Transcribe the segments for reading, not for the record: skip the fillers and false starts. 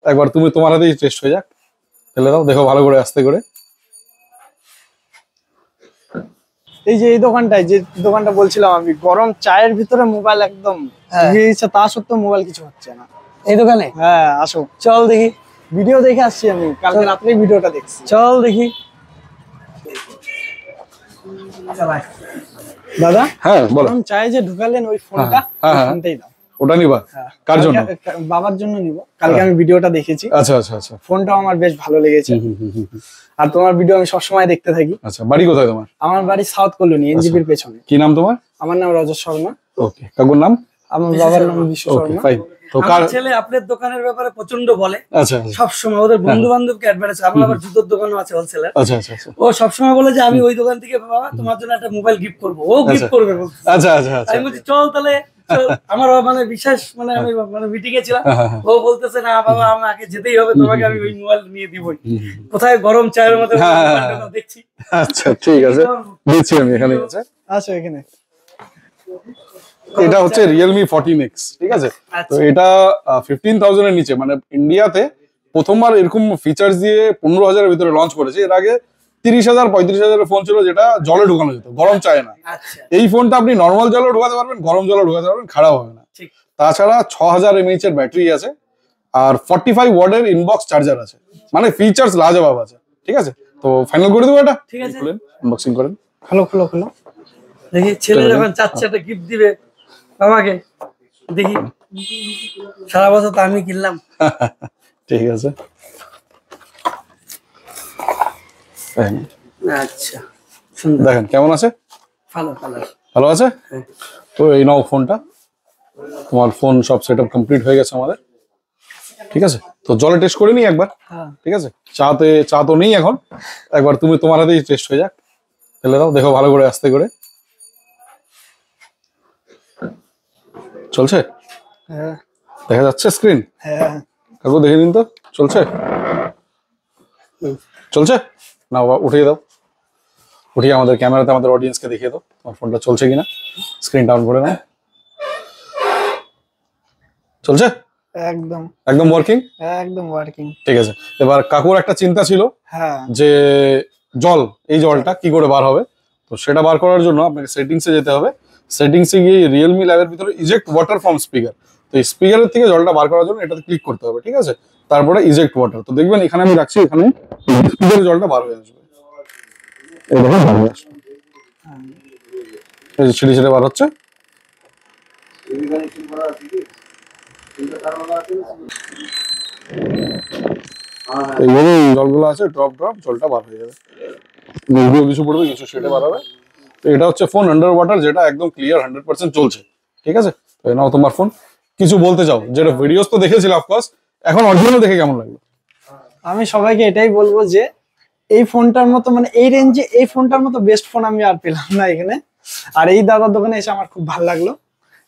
একবার তুমি তোমার হাতেই টেস্ট হয়ে যাক, ফেলে দাও, দেখো ভালো করে আস্তে করে। এই যে এই দোকানটায়, যে দোকানটা বলছিলাম আমি, গরম চায়ের ভিতরে মোবাইল একদম দিয়েছে, তা সত্ত্বেও মোবাইল কিছু হচ্ছে না। এই দোকানে? হ্যাঁ আসো, চল দেখি। ভিডিও দেখে আসছি আমি, কালকে রাত্রে ভিডিওটা দেখছি। চল দেখি। দাদা হ্যাঁ বলো। গরম চায়ে যে ঢুকালেন ওই ফোনটা, ফোনটাই দাও। ওটা নিবা? কার জন্য? বাবার জন্য নিব, কালকে আমি ভিডিওটা দেখেছি। আচ্ছা আচ্ছা আচ্ছা। ফোনটাও আমার বেশ ভালো লেগেছে, আর তোমার ভিডিও আমি সবসময় দেখতে থাকি। আচ্ছা, বাড়ি কোথায় তোমার? আমার বাড়ি সাউথ কলোনি, এনজিপির পেছনে। কি নাম তোমার? আমার নাম রজত শর্মা। ওকে, কাকুর নাম? আমার বাবার নাম বিশ্ব ওকে শর্মা। ফাইন। তো আমার ছেলে আপনার দোকানের ব্যাপারে প্রচন্ড বলে। আচ্ছা সব সময় ওদের বন্ধু বান্ধবকে অ্যাডভাইস, আমার আবার জুতোর দোকানও আছে হোলসেলার। আচ্ছা আচ্ছা আচ্ছা। ও সবসময় বলে যে আমি ওই দোকান থেকে বাবা তোমার জন্য একটা মোবাইল গিফট করবো, ও গিফট করবে। আচ্ছা আচ্ছা আচ্ছা। আমি বলছি চল তাহলে। আমার মানে বিশেষ মানে আমি মানে মিটিং এ ছিলাম, ও বলতেছে না বাবা আমাকে যেতেই হবে, তোমাকে আমি ওই মোবাইল নিয়ে দিবই। কোথায় গরম চায়ের মধ্যে দেখছি। আচ্ছা ঠিক আছে, দিচ্ছি আমি, এখানে আছে। আচ্ছা এখানে এটা হচ্ছে Realme 14X, ঠিক আছে? তো এটা 15,000 এর নিচে, মানে ইন্ডিয়াতে প্রথমবার এরকম ফিচার্স দিয়ে 15,000 এর ভিতরে লঞ্চ করেছে। এর আগে 30,000 35,000 এর ফোন ছিল যেটা জলে ঢোকানো যেত, গরম চায় না। এই ফোনটা আপনি নর্মাল জলে ঢোকাতে পারবেন, গরম জলে ঢোকাতে পারবেন, খারাপ হবে না। তাছাড়া 6000 mAh এর ব্যাটারি আছে, আর 45 ওয়াটের ইনবক্স চার্জার আছে, মানে ফিচার্স লাজবাব আছে, ঠিক আছে? তো ফাইনাল করে দেবো এটা, ঠিক আছে? আনবক্সিং করেন। খোলো খোলো খোলো দেখি ছেলে যখন চাচ্ছে একটা গিফট দিবে বাবাকে, দেখি সারা বছর তো আমি কিনলাম। ঠিক আছে, আচ্ছা সুন্দর, দেখেন কেমন আছে। ভালো কালার, ভালো আছে। তো এই নাও ফোনটা, তোমার ফোন সব সেটআপ কমপ্লিট হয়ে গেছে আমাদের, ঠিক আছে? তো জলে টেস্ট করে নিই একবার, ঠিক আছে? চা তো নেই এখন, একবার তুমি তোমার হাতেই টেস্ট হয়ে যাক, ফেলে দাও, দেখো ভালো করে আস্তে করে। চলছে? হ্যাঁ দেখা যাচ্ছে স্ক্রিন? হ্যাঁ কাকু দেখে দিন তো, চলছে? চলছে না, উঠিয়ে দাও, উঠিয়ে আমাদের ক্যামেরাতে আমাদের অডিয়েন্সকে দেখিয়ে দাও তোমার ফোনটা চলছে কিনা। স্ক্রিন ডাউন করে নাও। চলছে? একদম একদম ওয়ার্কিং? একদম ওয়ার্কিং। ঠিক আছে, এবার কাকুর একটা চিন্তা ছিল হ্যাঁ যে এই জলটা কি করে বার হবে। তো সেটা বার করার জন্য আপনাকে সেটিংসে যেতে হবে। সেটিংসে গিয়ে রিয়েলমি ল্যাবের ভিতরে ইজেক্ট ওয়াটার ফ্রম স্পিকার, তো এই স্পিকারের থেকে জলটা বার করার জন্য এটাতে ক্লিক করতে হবে, ঠিক আছে? তারপরে ইজেক্ট ওয়াটার, তো দেখবেন এখানে আমি রাখছি, এখানে স্পিকারের জলটা বার হয়ে আসবে। এই দেখুন বার হয়ে আসবে, এই যে ছিটে ছিটে বার হচ্ছে। এইভাবে জলগুলো আছে, ড্রপ ড্রপ জলটা বার হয়ে যাবে, কিছু পড়বে, কিছু সেটে বার হবে। তো এটা হচ্ছে ফোন আন্ডার ওয়াটার, যেটা একদম ক্লিয়ার 100% চলছে, ঠিক আছে? তো নাও তোমার ফোন। কিছু বলতে চাও? যেটা ভিডিওস তো দেখেছিল অফকোর্স, এখন অরিজিনাল দেখে কেমন লাগলো? আমি সবাইকে এটাই বলবো যে এই ফোনটার মতো, মানে এই রেঞ্জে এই ফোনটার মতো বেস্ট ফোন আমি আর পেলাম না এখানে। আর এই দাদার দোকানে এসে আমার খুব ভালো লাগলো।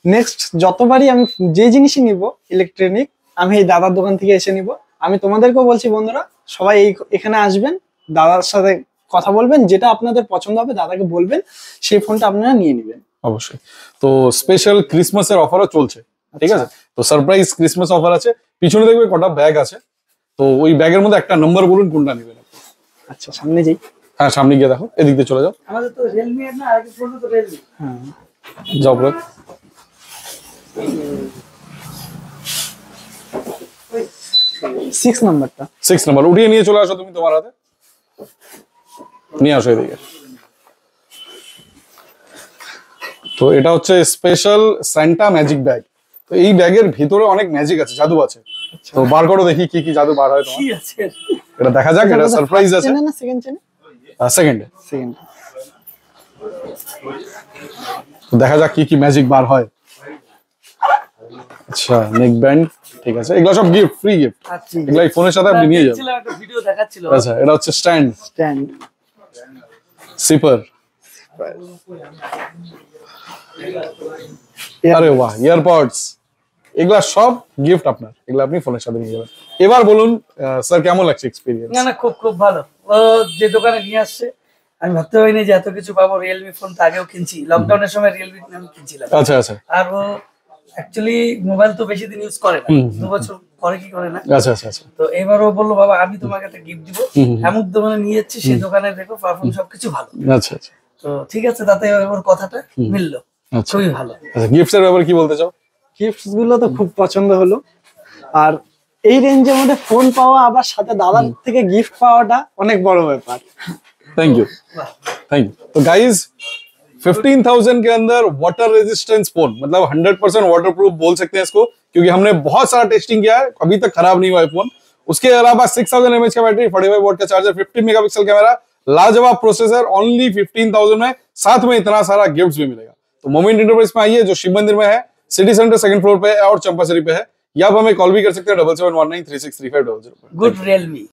নেক্সট যতবারই আমি যে জিনিসই নিব ইলেকট্রনিক, আমি এই দাদার দোকান থেকে এসে নিব। আমি তোমাদেরকেও বলছি বন্ধুরা, সবাই এখানে আসবেন, দাদার সাথে কথা বলবেন, যেটা আপনাদের পছন্দ হবে দাদাকে বলবেন, সেই ফোনটা আপনারা নিয়ে নেবেন। অবশ্যই। তো স্পেশাল ক্রিসমাসের অফারও চলছে, ঠিক আছে? তো সারপ্রাইজ ক্রিসমাস অফার আছে। পিছনে দেখবে কটা ব্যাগ আছে, তো ওই ব্যাগের মধ্যে একটা নাম্বার বলুন কোনটা নেবেন। আচ্ছা সামনে যাই। হ্যাঁ সামনে গিয়ে দেখো, এদিক দিয়ে চলে যাও। আমাদের তো রিয়েলমি এর না, আগে ফোন তো রিয়েলমি। হ্যাঁ যাও ব্রো, 6 নাম্বারটা, 6 নাম্বার উঠিয়ে নিয়ে চলে আসো তুমি তোমার হাতে, নিয়ে আসো এদিকে। তো এটা হচ্ছে স্পেশাল সান্টা ম্যাজিক ব্যাগ। তো এই ব্যাগের ভিতরে অনেক ম্যাজিক আছে, জাদু আছে। তো বার করো দেখি কি কি জাদু বার হয় তোমার। কি আছে এটা দেখা যাক, এটা সারপ্রাইজ আছে। চেনে না সেকেন্ড চেনে? সেকেন্ডে সেকেন্ড। তো দেখা যাক কি কি ম্যাজিক বার হয়। আচ্ছা নেক ব্যান্ড, ঠিক আছে, এগুলো সব গিফট, ফ্রি গিফট। আচ্ছা এগুলো এই ফোনের সাথে আপনি নিয়ে যাবেন। দেখছিলাম একটা ভিডিও দেখাচ্ছিল। আচ্ছা এটা হচ্ছে স্ট্যান্ড, স্ট্যান্ড, সিপার, আরে বাহ, ইয়ারপডস, এগুলা সব গিফট আপনার, এগুলো আপনি ফোনের সাথে নিয়ে যাবেন। এবার বলুন স্যার কেমন লাগছে এক্সপেরিয়েন্স? না না খুব খুব ভালো। ও যে দোকানে নিয়ে আসছে আমি ভাবতে পারিনি যে এত কিছু পাবো। রিয়েলমি ফোন তো আগেও কিনছি, লকডাউনের সময় রিয়েলমি আমি কিনছিলাম। আচ্ছা আচ্ছা। আর ও অ্যাকচুয়ালি মোবাইল তো বেশি দিন ইউজ করে না, 2 বছর করে কি করে না। আচ্ছা আচ্ছা আচ্ছা তো এবার ও বললো বাবা আমি তোমাকে একটা গিফট দিব, এমন দোকানে নিয়ে যাচ্ছি সেই দোকানে দেখো পারফরমেন্স সবকিছু ভালো। আচ্ছা আচ্ছা তো ঠিক আছে, তাতে ওর কথাটা মিললো, আচ্ছা খুবই ভালো। আচ্ছা গিফটস এর ব্যাপারে কি বলতে চাও? গিফটস গুলো তো খুব পছন্দ হলো, আর এই রেঞ্জের মধ্যে ফোন পাওয়া আবার সাথে দাদার থেকে গিফট পাওয়াটা অনেক বড় ব্যাপার। Thank you thank you. तो गाइज 15,000 के अंदर वाटर रेजिस्टेंस फोन, मतलब 100% वाटर प्रूफ बोल सकते हैं इसको, क्योंकि हमने बहुत सारा टेस्टिंग किया है, अभी तक खराब नहीं हुआ है फोन। उसके अलावा 6000 mAh का बैटरी, 45 वोल्ट का चार्जर, 50 मेगापिक्सल कैमरा, लाजवाब प्रोसेसर, ओनली 15,000 में, साथ में इतना सारा गिफ्ट्स भी मिलेगा। तो मोमेंट इंटरप्राइज में आइए, जो शिव मंदिर में है, सिटी सेंटर सेकंड फ्लोर पे है और चंपासरी पे है। या आप हमें कॉल भी कर सकते हैं 7719363500 पे। Good Realme.